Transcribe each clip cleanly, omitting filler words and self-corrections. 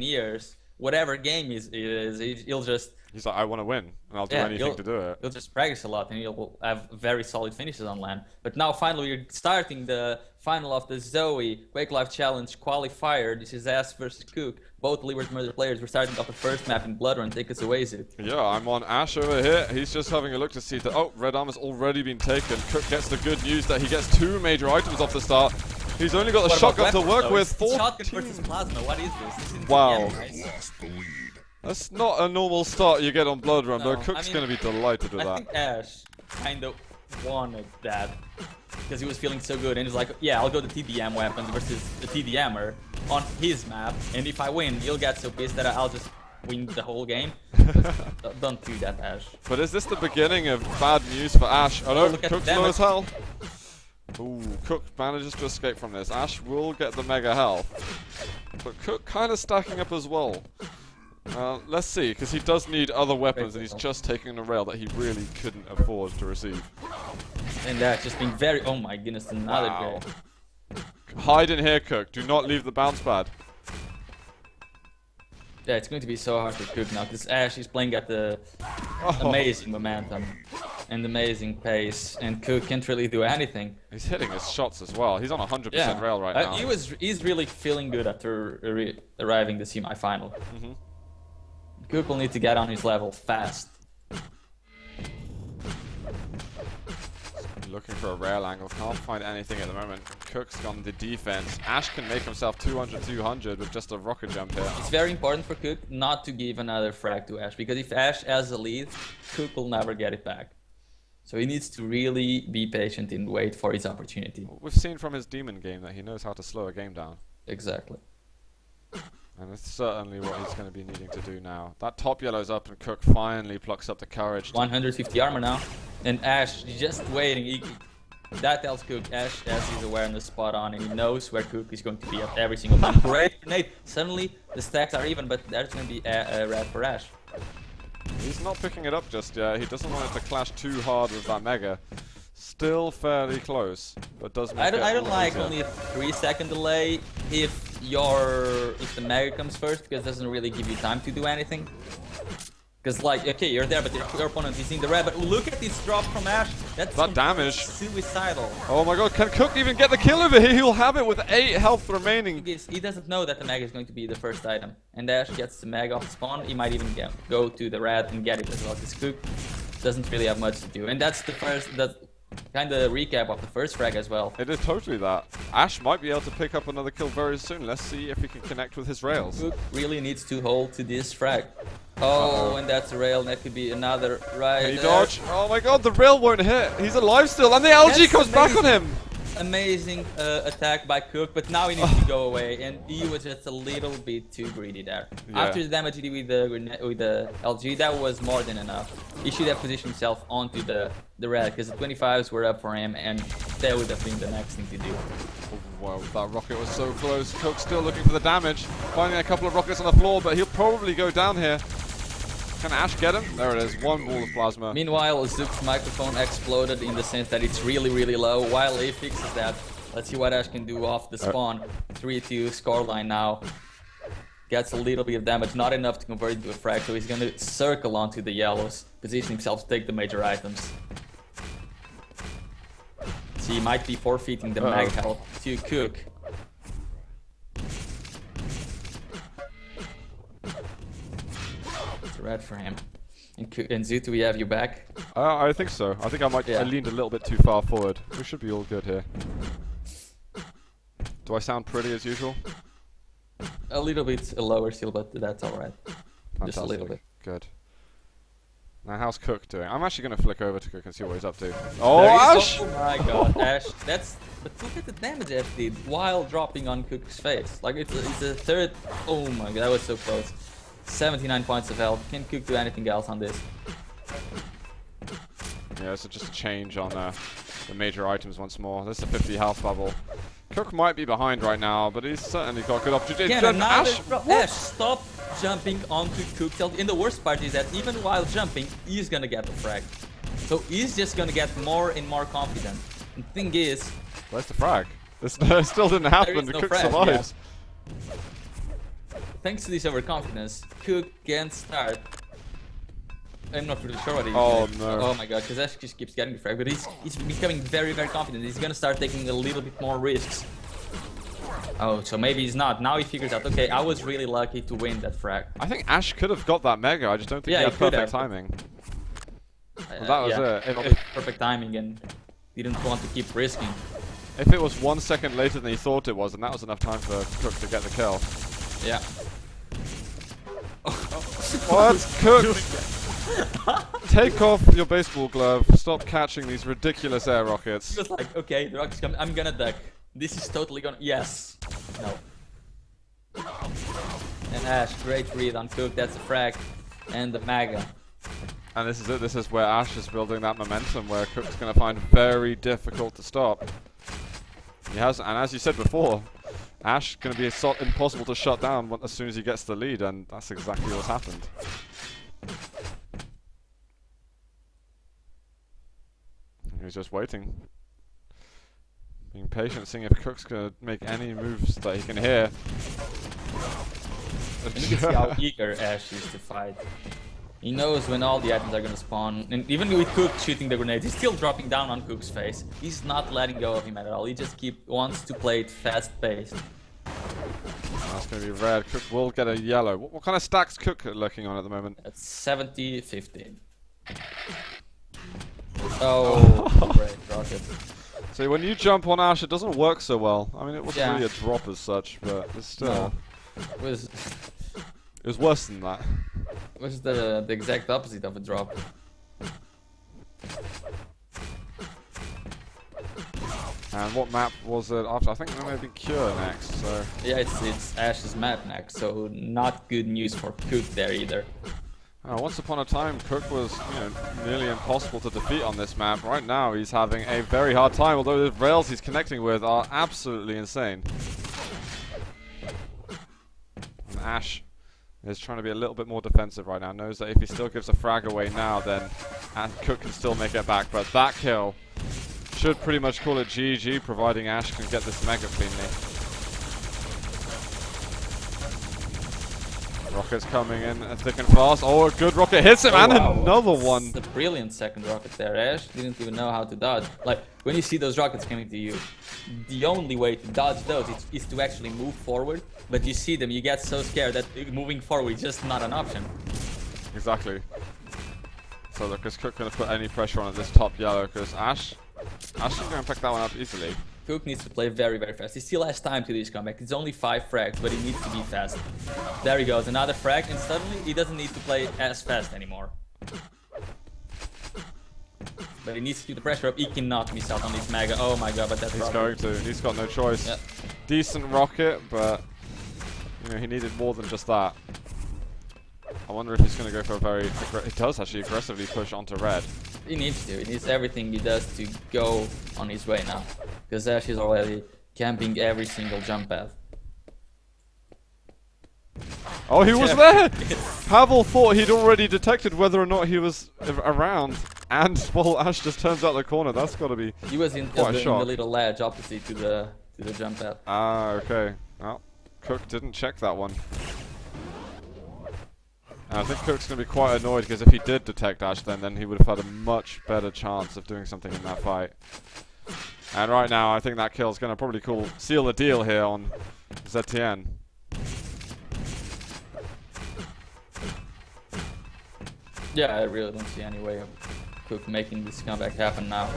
years, whatever game he'll just... He's like, I want to win, and I'll do anything to do it. He'll just practice a lot, and he'll have very solid finishes on LAN. But now, finally, we're starting the final of the ZOWIE Quake Live Challenge Qualifier. This is Ash versus Kook, both Liberty Murder players. We're starting off the first map in Blood Run. Take us away, Zoo. Yeah, I'm on Ash over here. He's just having a look to see that, oh, Red Arm has already been taken. Kook gets the good news that he gets 2 major items off the start. He's only got the shotgun to work with. 14. Shotgun versus plasma. What is this? Wow. That's not a normal start you get on Blood Run, No, but Kook's going to be delighted with that. I think Ash kind of wanted that because he was feeling so good, and he's like, yeah, I'll go the TDM weapons versus the TDMer on his map, and if I win, he'll get so pissed that I'll just win the whole game. Don't do that, Ash. But is this the beginning of bad news for Ash? Oh no, Kook's low as hell. Ooh, Kook manages to escape from this. Ash will get the mega health, but Kook kind of stacking up as well. Let's see, because he does need other weapons, and he's just taking a rail that he really couldn't afford to receive. And that's just being very... Oh my goodness, another wow. goal. Hide in here, Kook. Do not leave the bounce pad. Yeah, it's going to be so hard for Kook now, because Ash is playing at the amazing momentum and amazing pace, and Kook can't really do anything. He's hitting his shots as well. He's on 100% rail right now. He's really feeling good after arriving the semi-final. Kook will need to get on his level fast. Looking for a rail angle, can't find anything at the moment. Kook's on the defense. Ash can make himself 200-200 with just a rocket jump here. It's very important for Kook not to give another frag to Ash, because if Ash has a lead, Kook will never get it back. So he needs to really be patient and wait for his opportunity. We've seen from his demon game that he knows how to slow a game down. Exactly. And it's certainly what he's going to be needing to do now. That top yellow's up, and Kook finally plucks up the courage. 150 armor now. And Ash just waiting. That tells Kook Ash has his awareness spot on, and he knows where Kook is going to be at every single time. Great grenade. Suddenly the stacks are even, but there's going to be a red for Ash. He's not picking it up just yet. He doesn't want it to clash too hard with that mega. Still fairly close, but does make I don't like easier. only a 3-second delay if the mega comes first, because it doesn't really give you time to do anything. Because like, okay, you're there, but your opponent is in the red. But look at this drop from Ash. That's that damage. Suicidal. Oh my god, can Kook even get the kill over here? He'll have it with 8 health remaining. He doesn't know that the mega is going to be the first item. And Ash gets the mega off the spawn. He might even go to the red and get it as well. Because Kook doesn't really have much to do. And that's the first... kind of recap of the first frag as well. It is totally that. Ash might be able to pick up another kill very soon. Let's see if he can connect with his rails. Kook really needs to hold to this frag. Oh, and that's a rail. That could be another right. Can he dodge? Oh my god, the rail won't hit. He's alive still, and the LG comes back on him. Amazing attack by Kook, but now he needs to go away, and he was just a little bit too greedy there. Yeah. After the damage he did with the LG, that was more than enough. He should have positioned himself onto the red, because the 25s were up for him, and that would have been the next thing to do. Oh, wow, that rocket was so close. Kook still looking for the damage, finding a couple of rockets on the floor, but he'll probably go down here. Can Ash get him? There it is, 1 ball of plasma. Meanwhile, Zook's microphone exploded in the sense that it's really, really low. While he fixes that, let's see what Ash can do off the spawn. 3-2 scoreline now. Gets a little bit of damage, not enough to convert into a frag, so he's going to circle onto the yellows, position himself to take the major items. So he might be forfeiting the mag health to Kook. Red for him. And Zoo, do we have you back? I think so. I think I leaned a little bit too far forward. We should be all good here. Do I sound pretty as usual? A little bit lower still, but that's alright. Just a little bit. Good. Now how's Kook doing? I'm actually going to flick over to Kook and see what he's up to. Oh, Ash! Oh my god, Ash. But look at the damage Ash did while dropping on Kook's face. Like, it's a third... Oh my god, that was so close. 79 points of health. Can Kook do anything else on this? Yeah, so just a change on the major items once more. This is a 50 health bubble. Kook might be behind right now, but he's certainly got good opportunity. Again, Ash, stop jumping onto Kook's health. And the worst part is that even while jumping, he's gonna get the frag. So he's just gonna get more and more confident. And the thing is... Where's the frag? This still didn't happen. No Kook frag, survives. yeah. thanks to this overconfidence, Kook can start. I'm not really sure what he's doing. No. Oh my god, because Ash just keeps getting the frag, but he's becoming very, very confident. He's gonna start taking a little bit more risks. Oh, so maybe he's not. Now he figures out, okay, I was really lucky to win that frag. I think Ash could have got that Mega, I just don't think he had perfect timing. Well, that was it. Perfect timing and didn't want to keep risking. If it was 1 second later than he thought it was, and that was enough time for Kook to get the kill. Yeah. What? Kook! Take off your baseball glove, stop catching these ridiculous air rockets. He was like, okay, the rocket's coming, I'm gonna duck. This is totally gonna... Yes. No. And Ash, great read on Kook, that's a frag. And the Mega. And this is it, this is where Ash is building that momentum, where Kook's gonna find very difficult to stop. He has, and as you said before, Ash going to be impossible to shut down as soon as he gets the lead, and that's exactly what's happened. He's just waiting. Being patient, seeing if Kook's going to make any moves that he can hear. And you can see how eager Ash is to fight. He knows when all the items are gonna spawn, and even with Kook shooting the grenades, he's still dropping down on Kook's face. He's not letting go of him at all. He just wants to play it fast-paced. That's gonna be red. Kook will get a yellow. What kind of stacks Kook looking on at the moment? It's 70-15. Oh, great rocket. See, when you jump on Ash, it doesn't work so well. I mean, it wasn't really a drop as such, but it's still. No. It was worse than that. It was the exact opposite of a drop. And what map was it after? I think it may have been Cure next, so... Yeah, it's Ash's map next, so not good news for Kook there either. Once upon a time, Kook was, nearly impossible to defeat on this map. Right now, he's having a very hard time, although the rails he's connecting with are absolutely insane. And Ash is trying to be a little bit more defensive right now. Knows that if he still gives a frag away now, then Kook can still make it back. But that kill should pretty much call it GG, providing Ash can get this Mega cleanly. Rocket's coming in thick and fast. Oh, a good rocket hits him, and another one. It's a brilliant second rocket there. Ash didn't even know how to dodge. Like, when you see those rockets coming to you, the only way to dodge those is to actually move forward. But you see them, you get so scared that moving forward is just not an option. Exactly. So look, is Kook going to put any pressure on at this top yellow? Because Ash is going to pick that one up easily. Kook needs to play very, very fast. He still has time to do his comeback. It's only 5 frags, but he needs to be fast. There he goes, another frag, and suddenly he doesn't need to play as fast anymore. But he needs to keep the pressure up. He cannot miss out on this Mega. Oh my god, but that's He's going to. He's got no choice. Yep. Decent rocket, but he needed more than just that. I wonder if he's going to go for a very... He does actually aggressively push onto red. He needs to. He needs everything he does to go on his way now. Because Ash is already camping every single jump path. Oh, he was there! Pavel thought he'd already detected whether or not he was around. And, well, Ash just turns out the corner. That's got to be He was in the little ledge opposite to the jump path. Ah, okay. Well, Kook didn't check that one. And I think Kook's going to be quite annoyed, because if he did detect Ash then he would have had a much better chance of doing something in that fight. And right now, I think that kill is going to probably seal the deal here on ZTN. Yeah, I really don't see any way of Kook making this comeback happen now.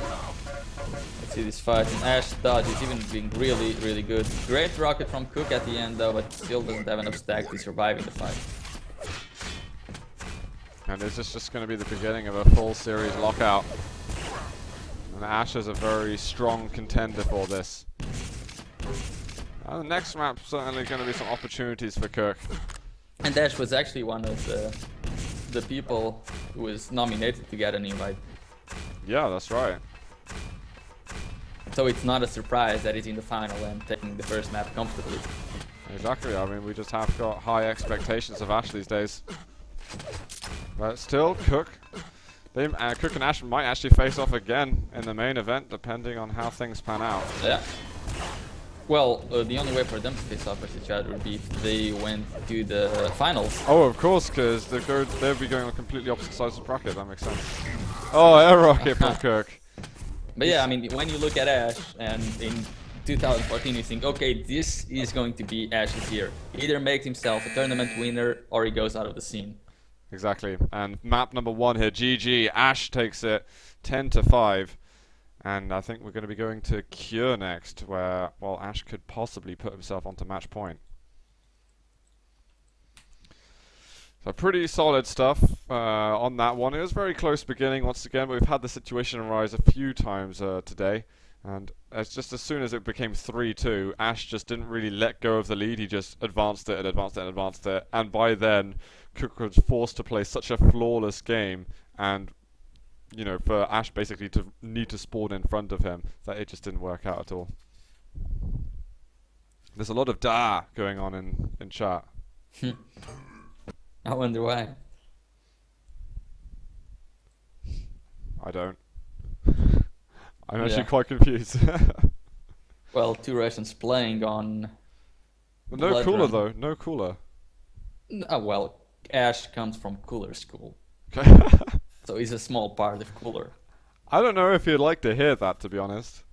Let's see this fight, and Ash dodge is even being really, really good. Great rocket from Kook at the end though, but still doesn't have enough stack to survive in the fight. And is this just going to be the beginning of a full series lockout? And Ash is a very strong contender for this. The next map's certainly going to be some opportunities for Kook. And Ash was actually one of the people who was nominated to get an invite. Yeah, that's right. So it's not a surprise that he's in the final and taking the first map comfortably. Exactly, I mean, we just have got high expectations of Ash these days. But still, Kook and Ash might actually face off again in the main event, depending on how things pan out. Yeah. Well, the only way for them to face off with each other would be if they went to the finals. Oh, of course, because they'll be going on completely opposite sides of the bracket. That makes sense. Oh, air rocket from Kook. But yeah, I mean, when you look at Ash, and in 2014 you think, okay, this is going to be Ash's year. He either makes himself a tournament winner or he goes out of the scene. Exactly. And map number 1 here, GG. Ash takes it 10-5. And I think we're going to be going to Cure next, where, well, Ash could possibly put himself onto match point. So pretty solid stuff on that one. It was very close beginning once again, but we've had the situation arise a few times today. And just as soon as it became 3-2, Ash just didn't really let go of the lead. He just advanced it and advanced it and advanced it. And by then, Kook was forced to play such a flawless game, and you know, for Ash basically to need to spawn in front of him, that it just didn't work out at all. There's a lot of da going on in chat. I wonder why. I don't. I'm actually quite confused. Well, 2 Russians playing on... No cooler though, no cooler. Well, Ash comes from cooler school. Okay. So he's a small part of cooler. I don't know if you'd like to hear that, to be honest.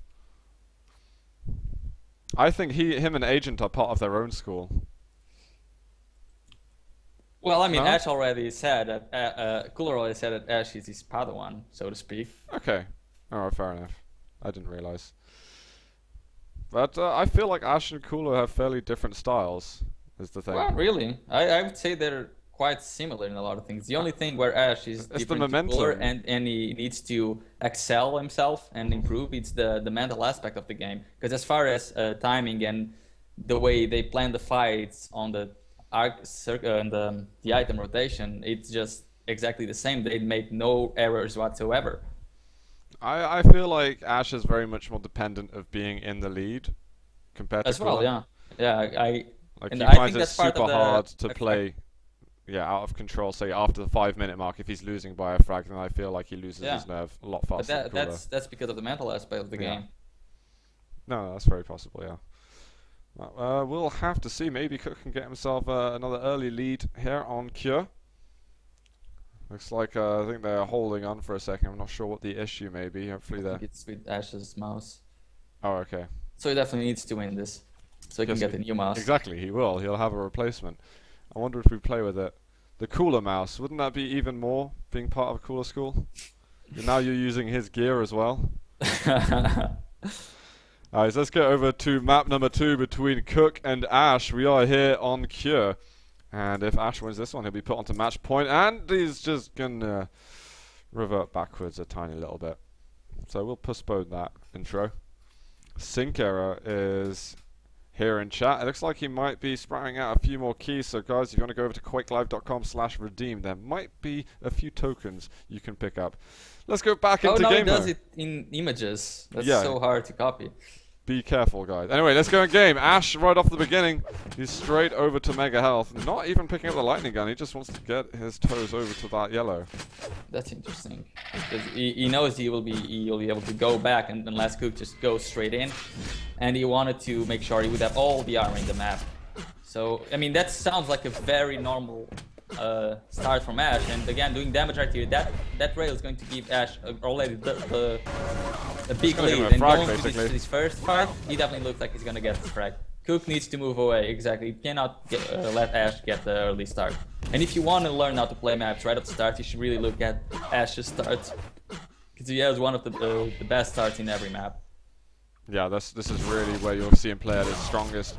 I think him and Agent are part of their own school. Well, I mean, no? Ash already said that, Cooler already said that Ash is his Padawan, so to speak. Okay. Alright, fair enough. I didn't realize. But I feel like Ash and Cooler have fairly different styles, is the thing. Well, really. I would say they're quite similar in a lot of things. The only thing where Ash is different to Cooler and he needs to excel himself and improve, it's the mental aspect of the game. Because as far as timing and the way they plan the fights on the and the item rotation, it's just exactly the same. They make no errors whatsoever. I feel like Ash is very much more dependent of being in the lead compared to Cooler. Well, yeah. Like he finds it super hard to play out of control, say after the 5-minute mark. If he's losing by a frag, then I feel like he loses his nerve a lot faster. But that's because of the mental aspect of the game. No, that's very possible, yeah. We'll have to see. Maybe Kook can get himself another early lead here on Cure. Looks like I think they're holding on for a second. I'm not sure what the issue may be. Hopefully they're... It's with Ash's mouse. Oh, okay. So he definitely needs to win this, so he can get a new mouse. Exactly, he will. He'll have a replacement. I wonder if we play with it. The Cooler mouse, wouldn't that be even more, being part of a Cooler school? Now you're using his gear as well. Alright, so let's get over to map number 2 between Kook and Ash. We are here on Cure. And if Ash wins this one, he'll be put onto match point. And he's just going to revert backwards a tiny little bit. So we'll postpone that intro. Sync error is here in chat. It looks like he might be sprouting out a few more keys. So guys, if you want to go over to quakelive.com/redeem, there might be a few tokens you can pick up. Let's go back into game mode. Oh, no, he does it in images. That's so hard to copy. Be careful, guys. Anyway, let's go in game. Ash, right off the beginning, he's straight over to Mega Health. Not even picking up the lightning gun. He just wants to get his toes over to that yellow. That's interesting. Because he knows he will be able to go back and unless Kook just goes straight in. And he wanted to make sure he would have all the armor in the map. So, I mean, that sounds like a very normal start from Ash. And again, doing damage right here, that rail is going to give Ash already a big lead. And going to this first fight, he definitely looks like he's going to get the frag. Kook needs to move away, exactly. You cannot let Ash get the early start. And if you want to learn how to play maps right at the start, you should really look at Ash's starts. Because he has one of the best starts in every map. Yeah, this is really where you'll see him play at his strongest.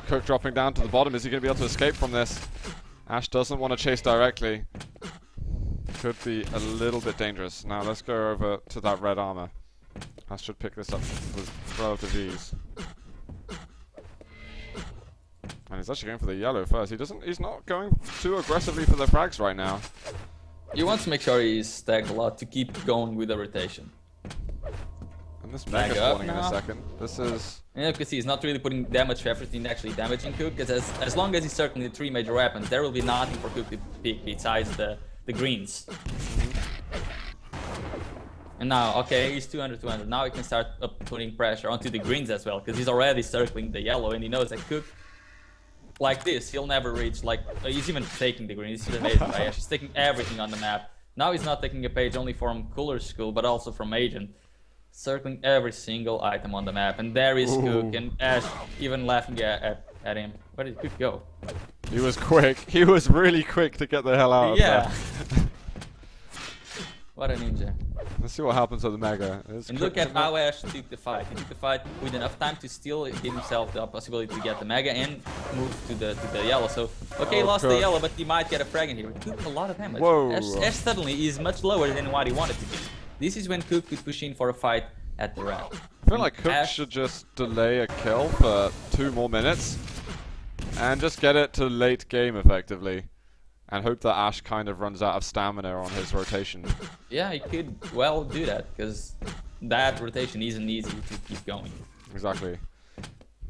Kook dropping down to the bottom. Is he going to be able to escape from this? Ash doesn't want to chase directly. Could be a little bit dangerous. Now let's go over to that red armor. Ash should pick this up with relative ease. And he's actually going for the yellow first. He's not going too aggressively for the frags right now. He wants to make sure he's stacked a lot to keep going with the rotation. And this mega spawning in a second. This is... Yeah, you can see he's not really putting that much effort in actually damaging Kook, because as long as he's circling the 3 major weapons, there will be nothing for Kook to pick besides the greens. And now, okay, he's 200. Now he can start putting pressure onto the greens as well, because he's already circling the yellow, and he knows that Kook, like this, he'll never reach. Like he's even taking the greens. He's amazing. Right? He's taking everything on the map. Now he's not taking a page only from Cooler's school, but also from Agent, circling every single item on the map. And there is Kook, and Ash even laughing at him. Where did Kook go? He was quick. He was really quick to get the hell out of there. What a ninja. Let's see what happens with the Mega. And look at how Ash took the fight. He took the fight with enough time to still give himself the possibility to get the Mega and move to the yellow. So, okay, he lost the yellow, but he might get a frag in here. He took a lot of damage. Whoa. Ash suddenly is much lower than what he wanted to be. This is when Kook could push in for a fight at the red. I feel like Kook should just delay a kill for 2 more minutes and just get it to late game effectively. And hope that Ash kind of runs out of stamina on his rotation. Yeah, he could well do that, because that rotation isn't easy to keep going. Exactly.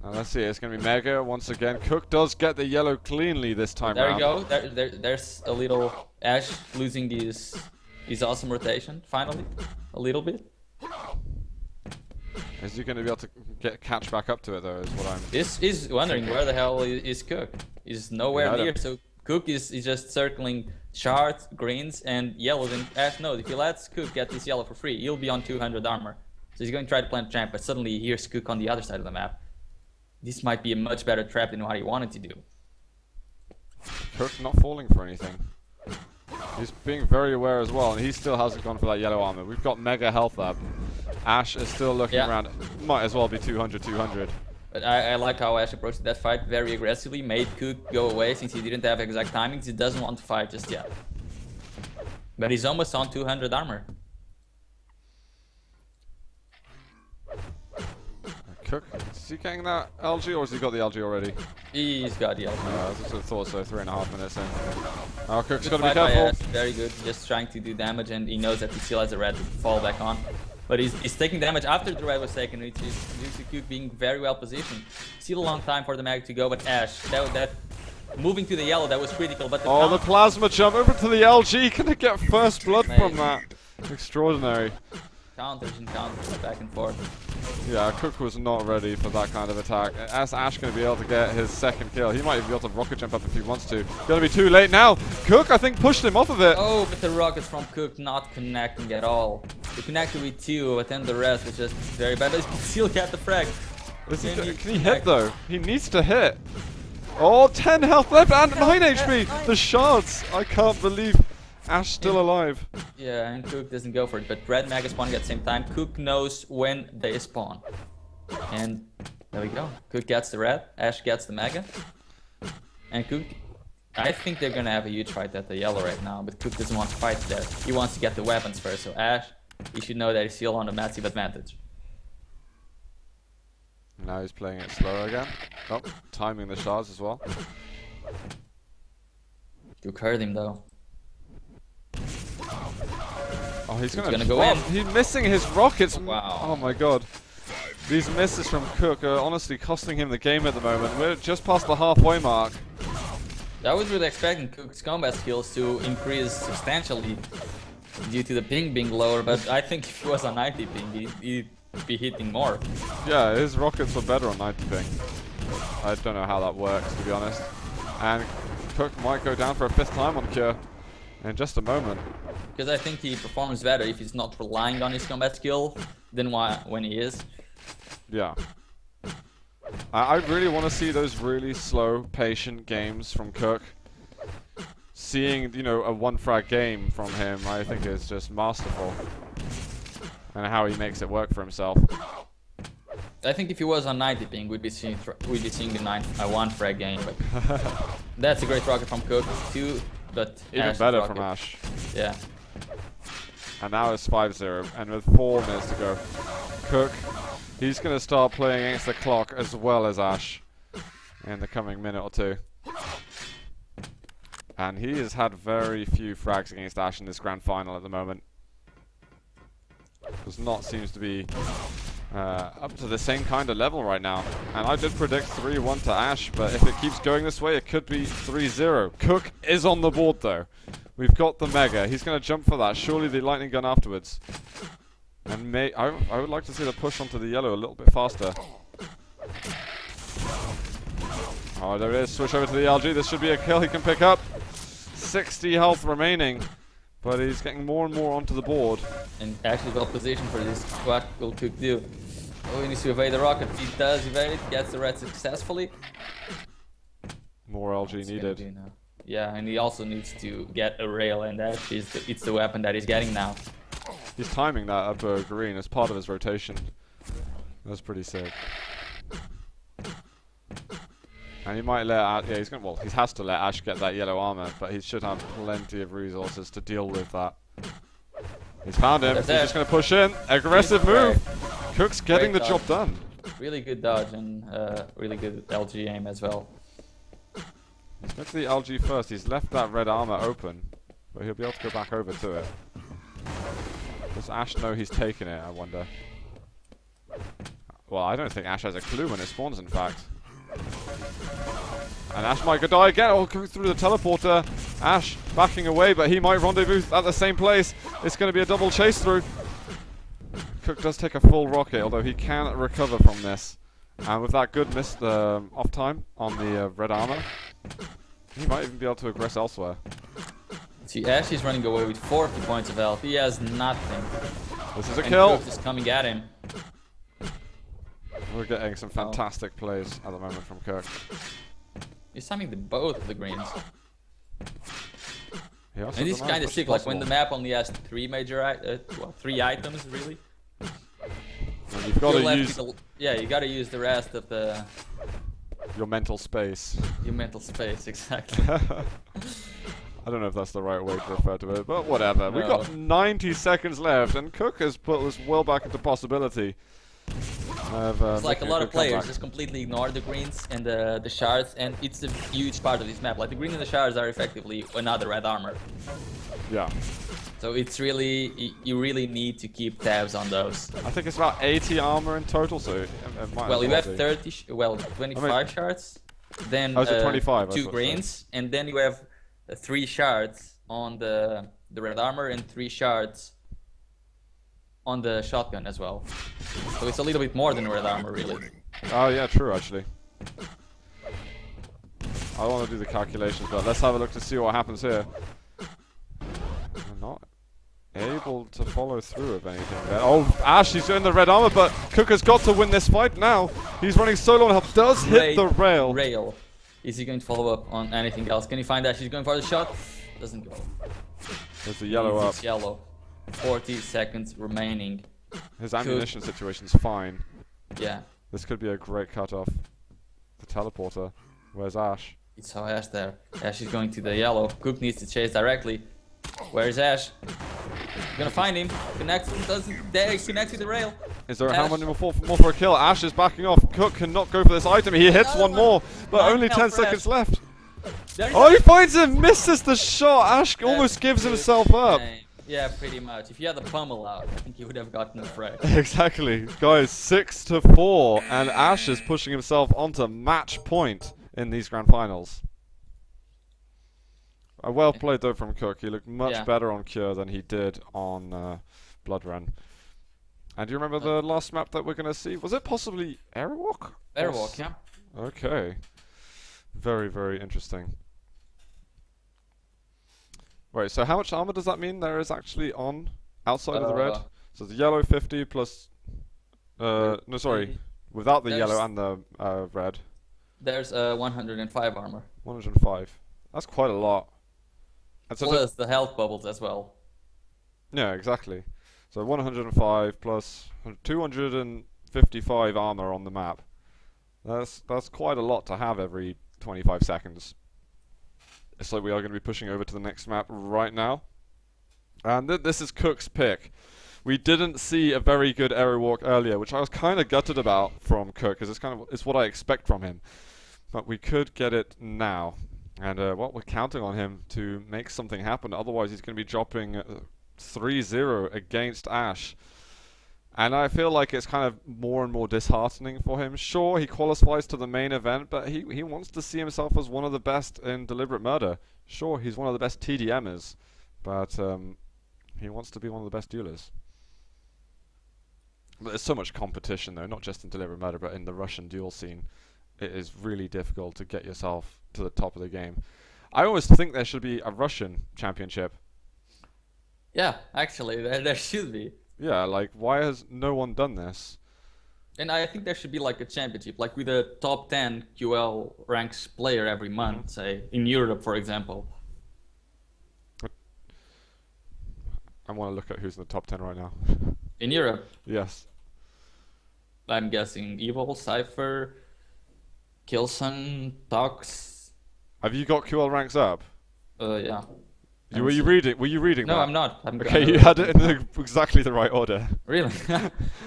Now let's see, it's going to be Mega once again. Kook does get the yellow cleanly this time round. There you go. There's a little Ash losing his awesome rotation, finally. A little bit. Is he going to be able to catch back up to it, though, is what I'm... Is wondering where the hell is Kook. He's nowhere near, so... Kook is just circling shards, greens, and yellows, and Ash knows if he lets Kook get this yellow for free, he'll be on 200 armor. So he's going to try to plant champ, but suddenly he hears Kook on the other side of the map. This might be a much better trap than what he wanted to do. Kook not falling for anything. He's being very aware as well, and he still hasn't gone for that yellow armor. We've got Mega health up. Ash is still looking around. Might as well be 200. But I like how Ash approached that fight very aggressively, made Kook go away since he didn't have exact timings. He doesn't want to fight just yet. But he's almost on 200 armor. Kook, is he getting that LG, or has he got the LG already? He's got the LG. I just thought so, 3.5 minutes in. Oh, Kook's got to be careful. Very good, just trying to do damage, and he knows that he still has a red to fall back on. But he's taking damage after the red was taken, which is due to Kook being very well positioned. Still a long time for the mag to go, but Ash, that moving to the yellow, that was critical. But the plasma jump over to the LG, gonna get first blood from that. Extraordinary. Counters and counters, back and forth. Yeah, Kook was not ready for that kind of attack. As Ash going to be able to get his second kill, he might even be able to rocket jump up if he wants to. Going to be too late now. Kook, I think, pushed him off of it. Oh, but the rockets from Kook not connecting at all. He connected with 2, but then the rest was just very bad. But he still got the frag. Can he hit, though? He needs to hit. Oh, 10 health left and 9 HP. The shards. I can't believe Ash still alive. Yeah, and Kook doesn't go for it, but red mag is spawning at the same time. Kook knows when they spawn. And there we go. Kook gets the red, Ash gets the mega. And Kook, I think they're gonna have a huge fight at the yellow right now, but Kook doesn't want to fight there. He wants to get the weapons first, so Ash, he should know that he's still on a massive advantage. Now he's playing it slower again. Oh, timing the shards as well. Kook heard him though. Oh, he's gonna go in. He's missing his rockets. Wow. Oh my god. These misses from Kook are honestly costing him the game at the moment. We're just past the halfway mark. I was really expecting Kook's combat skills to increase substantially due to the ping being lower, but I think if he was on 90 ping, he'd be hitting more. Yeah, his rockets were better on 90 ping. I don't know how that works, to be honest. And Kook might go down for a 5th time on Cure in just a moment. Because I think he performs better if he's not relying on his combat skill than when he is. Yeah. I really want to see those really slow, patient games from Kook. Seeing, you know, a 1-frag game from him, I think is just masterful. And how he makes it work for himself. I think if he was on 90 ping, we'd be seeing the 1-frag game. But that's a great rocket from Kook. 2, but even better from Ash. Yeah. And now it's 5-0, and with 4 minutes to go, Kook, he's going to start playing against the clock as well as Ash in the coming minute or 2. And he has had very few frags against Ash in this grand final at the moment. Does not seems to be up to the same kind of level right now. And I did predict 3-1 to Ash, but if it keeps going this way, it could be 3-0. Kook is on the board though. We've got the Mega. He's going to jump for that. Surely the lightning gun afterwards. And I would like to see the push onto the yellow a little bit faster. Oh, there it is. Switch over to the LG. This should be a kill he can pick up. 60 health remaining. But he's getting more and more onto the board. And actually well positioned for this. What will Kook do? Oh, he needs to evade the rocket. He does evade it. Gets the red successfully. More LG needed. Yeah, and he also needs to get a rail, and it's the weapon that he's getting now. He's timing that up green as part of his rotation. That's pretty sick. And he might let he has to let Ash get that yellow armor, but he should have plenty of resources to deal with that. He's found him. He's just going to push in. Aggressive move. Kook's getting the job done. Really good dodge and really good LG aim as well. He's going to the LG first. He's left that red armor open, but he'll be able to go back over to it. Does Ash know he's taking it, I wonder? Well, I don't think Ash has a clue when it spawns, in fact. And Ash might go die again. Oh, going through the teleporter. Ash backing away, but he might rendezvous at the same place. It's going to be a double chase through. Kook does take a full rocket, although he can recover from this. And with that good missed off time on the red armor, he might even be able to aggress elsewhere. See, Ash is running away with 40 points of health. He has nothing. This is a kill. Kook is coming at him. We're getting some fantastic plays at the moment from Kook. He's timing both of the greens. And this is kind of sick, like when the map only has three items, really. And you've got to use... you gotta use the rest of the... Your mental space. Your mental space, exactly. I don't know if that's the right way to refer to it, but whatever. We've got 90 seconds left, and Kook has put us well back into possibility. It's like a lot of players just completely ignore the greens and the shards, and it's a huge part of this map. Like the green and the shards are effectively another red armor. Yeah. So it's really, you really need to keep tabs on those. I think it's about 80 armor in total, so it might well, you have 25 shards, then 25, 2 greens, and then you have 3 shards on the red armor and 3 shards on the shotgun as well. So it's a little bit more than red armor, really. Oh yeah, true actually. I want to do the calculations, but let's have a look to see what happens here. We're not able to follow through with anything there. Oh, Ash, he's doing the red armor, but Kook has got to win this fight now. He's running solo and help does hit the rail. Is he going to follow up on anything else? Can he find Ash? He's going for the shot. Doesn't go. There's the yellow up. It's yellow. 40 seconds remaining. His ammunition situation's fine. Yeah. This could be a great cutoff. The teleporter. Where's Ash? It's how Ash there. Ash is going to the yellow. Kook needs to chase directly. Where's Ash? Gonna find him. Connects him. Doesn't. There, he connects with the rail. Is there a helmet more for a kill? Ash is backing off. Kook cannot go for this item. He hits one more, but only 10 seconds left. Oh, he finds him. Misses the shot. Ash almost gives himself up. Yeah, pretty much. If you had the pummel out, I think he would have gotten the fray. Exactly. Guys, 6-4, and Ash is pushing himself onto match point in these grand finals. Well played though from Kook. He looked much better on Cure than he did on Blood Run. And do you remember the last map that we're going to see? Was it possibly Airwalk? Airwalk, yeah. Okay. Very, very interesting. Right, so how much armor does that mean there is actually on outside of the red? So the yellow 50 plus... no, sorry. Without the yellow and the red. There's 105 armor. 105. That's quite a lot. And so plus the health bubbles as well. Yeah, exactly. So 105 plus 255 armor on the map. That's quite a lot to have every 25 seconds. So we are going to be pushing over to the next map right now. And this is Kook's pick. We didn't see a very good aerial walk earlier, which I was kind of gutted about from Kook, because it's what I expect from him. But we could get it now. And we're counting on him to make something happen. Otherwise, he's going to be dropping 3-0 against Ash. And I feel like it's kind of more and more disheartening for him. Sure, he qualifies to the main event, but he wants to see himself as one of the best in deliberate murder. Sure, he's one of the best TDMers, but he wants to be one of the best duelers. But there's so much competition though, not just in Deliver Murder, but in the Russian duel scene. It is really difficult to get yourself to the top of the game. I always think there should be a Russian championship. Yeah, actually, there should be. Yeah, like, why has no one done this? And I think there should be like a championship, like with a top 10 QL ranks player every month, say, in Europe, for example. I want to look at who's in the top 10 right now. In Europe? Yes. I'm guessing Evil, Cypher, Kilson, Tox. Have you got QL ranks up? Yeah. Were you reading No, that? I'm not. Okay, you had it in exactly the right order. Really?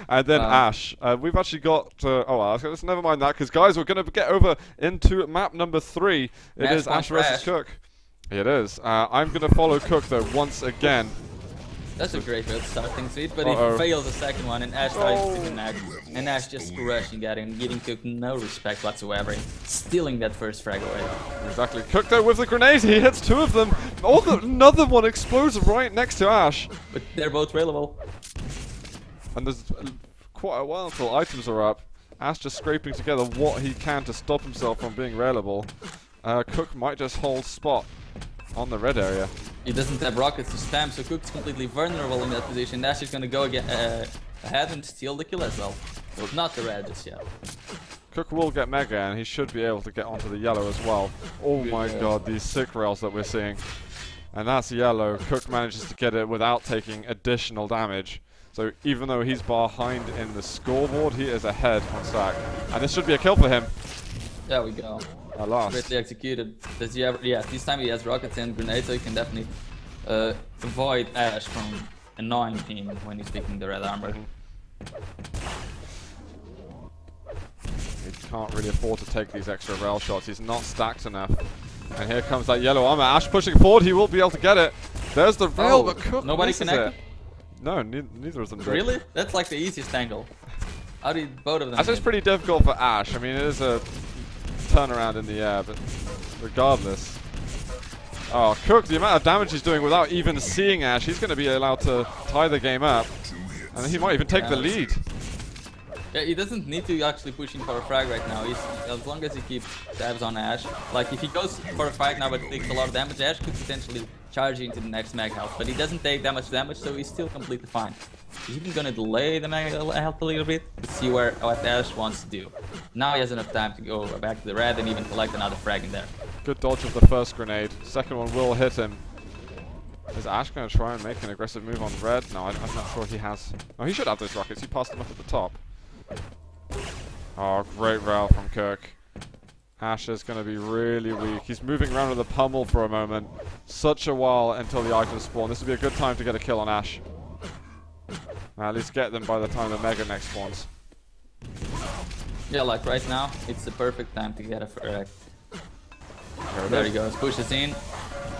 And then Ash. We've actually got... oh, well, let's never mind that, because guys, we're going to get over into map number 3. It is Ash versus Kook. It is. I'm going to follow Kook, though, once again. That's a great way to start things with, but he fails the second one, and Ash tries to connect, and Ash just rushing at him, giving Kook no respect whatsoever, stealing that first frag away. Exactly. Kook though with the grenade, he hits 2 of them. Another one explodes right next to Ash. But they're both railable. And there's quite a while until items are up. Ash just scraping together what he can to stop himself from being railable. Kook might just hold spot on the red area. He doesn't have rockets to spam, so Kook's completely vulnerable in that position. Ash is gonna go ahead and steal the kill as well. Well, not the red just yet. Kook will get Mega, and he should be able to get onto the yellow as well. Oh my god, these sick rails that we're seeing. And that's yellow. Kook manages to get it without taking additional damage. So even though he's behind in the scoreboard, he is ahead on stack. And this should be a kill for him. There we go. At last. Greatly executed. Does he have, yeah, this time he has rockets and grenades, so he can definitely avoid Ash from annoying him when he's picking the red armor. He can't really afford to take these extra rail shots. He's not stacked enough. And here comes that yellow armor. Ash pushing forward. He will be able to get it. There's the rail, but Kook nobody connected? No, neither of them did. Really? That's like the easiest angle. How did both of them? That's pretty difficult for Ash. I mean, it is a turnaround in the air, but regardless. Oh, Kook, the amount of damage he's doing without even seeing Ash, he's going to be allowed to tie the game up. And he might even take the lead. Yeah, he doesn't need to actually push in for a frag right now. As long as he keeps tabs on Ash. Like, if he goes for a fight now but takes a lot of damage, Ash could potentially charge into the next mag health. But he doesn't take that much damage, so he's still completely fine. He's even gonna delay the mag health a little bit to see what Ash wants to do. Now he has enough time to go back to the red and even collect another frag in there. Good dodge of the first grenade. Second one will hit him. Is Ash going to try and make an aggressive move on red? No, I'm not sure he has. Oh, he should have those rockets. He passed them up at the top. Oh, great rail from Kook. Ash is going to be really weak. He's moving around with a pummel for a moment. Such a while until the items spawn. This would be a good time to get a kill on Ash. At least get them by the time the Mega next spawns. Yeah, like right now, it's the perfect time to get a frag. There he goes, pushes in.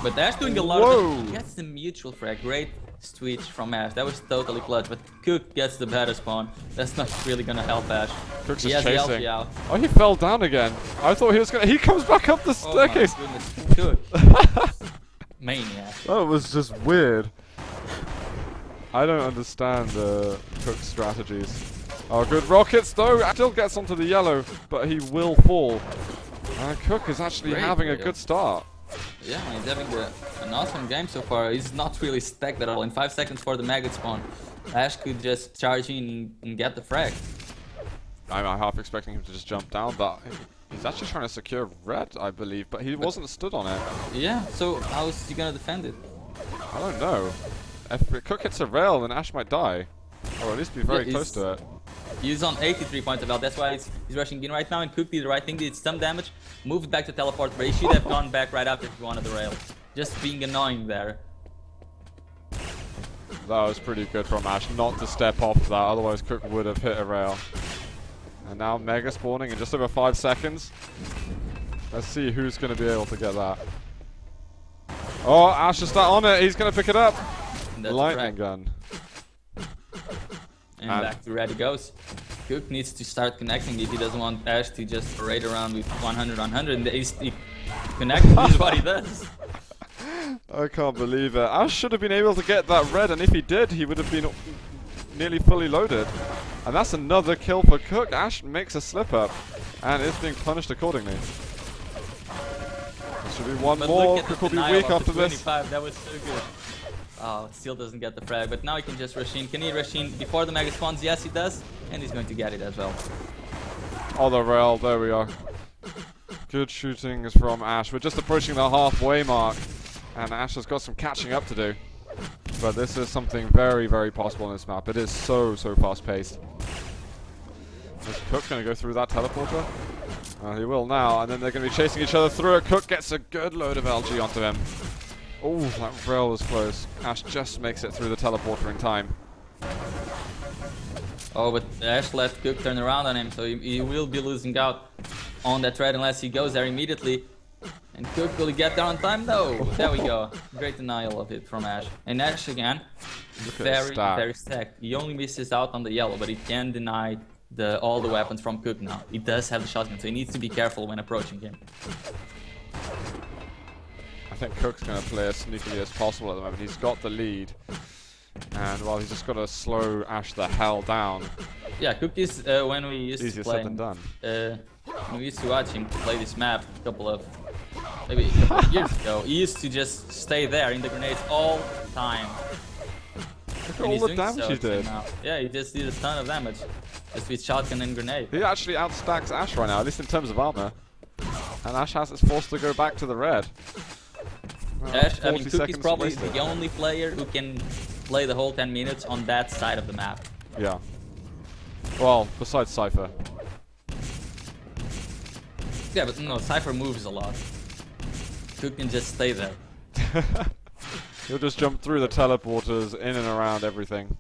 But Ash doing a lot of damage. Gets the mutual frag. Great switch from Ash. That was totally clutch, but Kook gets the better spawn. That's not really gonna help Ash. Kook's He just has chasing. the out. Oh, he fell down again. I thought he was gonna. He comes back up the staircase. Oh my goodness, Kook. Maniac. That was just weird. I don't understand Kook's strategies. Oh, good rockets though. Still gets onto the yellow, but he will fall. Kook is actually having a good start. Yeah, he's having an awesome game so far. He's not really stacked at all. In 5 seconds for the maggot spawn, Ash could just charge in and get the frag. I'm half expecting him to just jump down, but he's actually trying to secure red, I believe, but he wasn't stood on it. Yeah, so how is he gonna defend it? I don't know. If Kook hits a rail, then Ash might die. Or at least be very close to it. He's on 83 points of health, that's why he's rushing in right now, and Kook did the right thing, did some damage, moved back to teleport, but he should have gone back right after he wanted the rail. Just being annoying there. That was pretty good from Ash not to step off that, otherwise Kook would have hit a rail. And now Mega spawning in just over 5 seconds. Let's see who's going to be able to get that. Oh, Ash is on it, he's going to pick it up. Lightning gun. And back to red he goes. Kook needs to start connecting if he doesn't want Ash to just raid around with 100 on 100. And he connecting is what he does. I can't believe it. Ash should have been able to get that red, and if he did, he would have been nearly fully loaded. And that's another kill for Kook. Ash makes a slip up and is being punished accordingly. There should be one more. Kook will be weak after this. That was so good. Oh, still doesn't get the frag, but now he can just rush in. Can he rush in before the mega spawns? Yes, he does. And he's going to get it as well. Oh, the rail. There we are. Good shooting is from Ash. We're just approaching the halfway mark. And Ash has got some catching up to do. But this is something very, very possible in this map. It is so fast paced. Is Kook going to go through that teleporter? He will now. And then they're going to be chasing each other through it. Kook gets a good load of LG onto him. Oh, that rail was close. Ash just makes it through the teleporter in time. Oh, but Ash let Kook turn around on him, so he will be losing out on that thread unless he goes there immediately. And Kook, will he get there on time? No! There we go. Great denial of it from Ash. And Ash again, very stacked. He only misses out on the yellow, but he can deny all the weapons from Kook now. He does have the shotgun, so he needs to be careful when approaching him. I think Kook's going to play as sneakily as possible at the moment. He's got the lead. And, well, he's just got to slow Ash the hell down. Yeah, Kook is, when we used Easier to play... said than done. When we used to watch him play this map maybe a couple of years ago, he used to just stay there in the grenades all the time. Look at all the damage he did. Yeah, he just did a ton of damage. Just with shotgun and grenade. He actually outstacks Ash right now, at least in terms of armor. And Ash is forced to go back to the red. Ash, I mean, Kook is probably the only player who can play the whole 10 minutes on that side of the map. Yeah. Well, besides Cypher. Yeah, but no, Cypher moves a lot. Kook can just stay there. He'll just jump through the teleporters, in and around everything.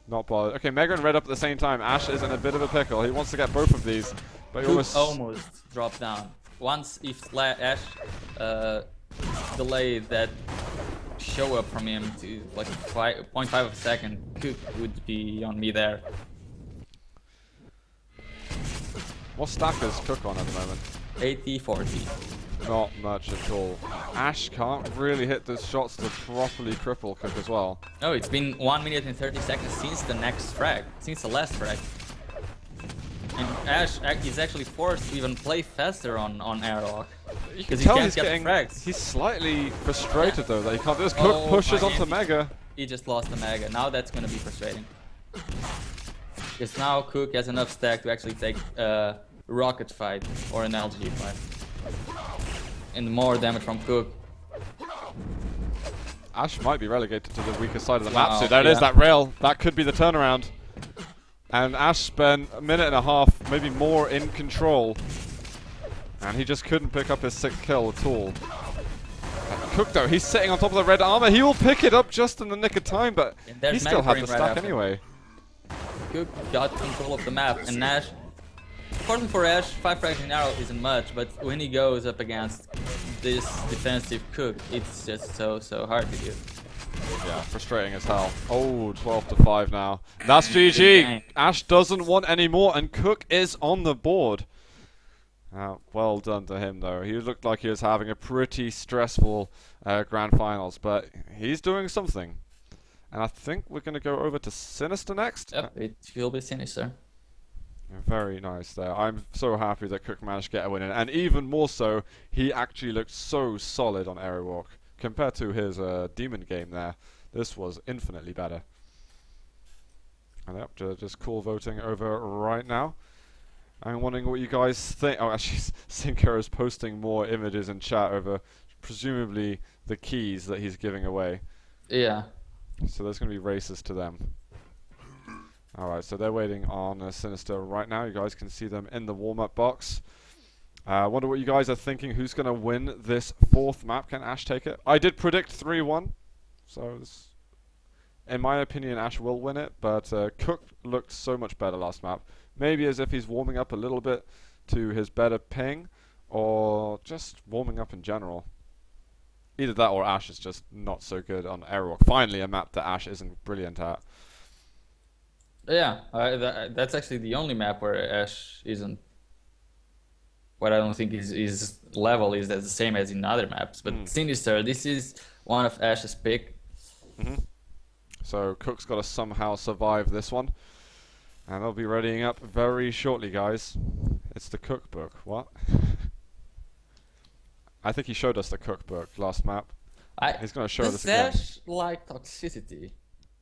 Not bothered. Okay, Mega and Red up at the same time. Ash is in a bit of a pickle. He wants to get both of these, but he almost dropped down. Once if Ash delayed that show up from him to like 0.5 of a second, Kook would be on me there. What stack is Kook on at the moment? 80-40. Not much at all. Ash can't really hit the shots to properly cripple Kook as well. No, it's been 1 minute and 30 seconds since the next frag, since the last frag. And Ash is actually forced to even play faster on airlock. Because he can't get the frags. He's slightly frustrated though that he can't do this. Kook pushes onto Mega. He just lost the Mega. Now that's gonna be frustrating. Because now Kook has enough stack to actually take a rocket fight or an LG fight. And more damage from Kook. Ash might be relegated to the weaker side of the map. So there it is, that rail. That could be the turnaround. And Ash spent a minute and a half, maybe more, in control. And he just couldn't pick up his 6th kill at all. Kook though, he's sitting on top of the red armor. He will pick it up just in the nick of time, but he still had the stack anyway. Kook got control of the map, and Ash, according for Ash, 5 frags in arrow isn't much, but when he goes up against this defensive Kook, it's just so hard to do. Yeah, frustrating as hell. Oh, 12-5 now. That's GG. Ash doesn't want any more, and Kook is on the board. Well done to him, though. He looked like he was having a pretty stressful grand finals, but he's doing something. And I think we're going to go over to Sinister next. Yep, it will be Sinister. Very nice there. I'm so happy that Kook managed to get a win in. And even more so, he actually looked so solid on Aerowalk. Compared to his demon game there, this was infinitely better. And yep, just cool voting over right now. I'm wondering what you guys think. Oh, actually, Sinker is posting more images in chat over presumably the keys that he's giving away. Yeah. So there's going to be races to them. Alright, so they're waiting on Sinister right now. You guys can see them in the warm-up box. I wonder what you guys are thinking. Who's going to win this 4th map? Can Ash take it? I did predict 3-1. So, in my opinion, Ash will win it. But Kook looked so much better last map. Maybe as if he's warming up a little bit to his better ping. Or just warming up in general. Either that or Ash is just not so good on Airwalk. Finally, a map that Ash isn't brilliant at. Yeah, that's actually the only map where Ash isn't. What I don't think his level is the same as in other maps. But Sinister, this is one of Ash's pick. So Kook's got to somehow survive this one. And they'll be readying up very shortly, guys. It's the cookbook. What? I think he showed us the cookbook last map. He's going to show us again. Does Ash like toxicity?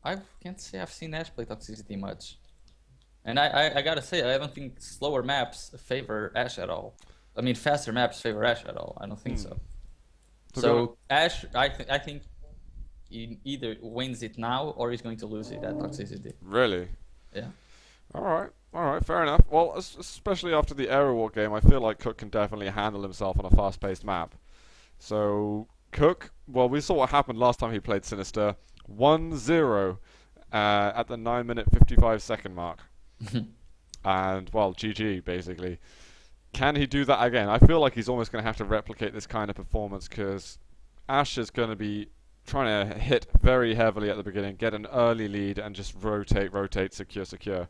I can't say I've seen Ash play toxicity much. And I gotta say, I don't think slower maps favor Ash at all. I mean, faster maps favor Ash at all. I don't think so. So Ash, I think he either wins it now or he's going to lose it at toxicity. Really? Yeah. All right, fair enough. Well, especially after the Aero War game, I feel like Kook can definitely handle himself on a fast-paced map. So, Kook, well, we saw what happened last time he played Sinister. 1-0 at the 9-minute 55-second mark. And, well, GG, basically. Can he do that again? I feel like he's almost going to have to replicate this kind of performance because Ash is going to be trying to hit very heavily at the beginning, get an early lead, and just rotate, secure.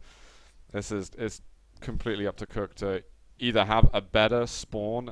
This is completely up to Kook to either have a better spawn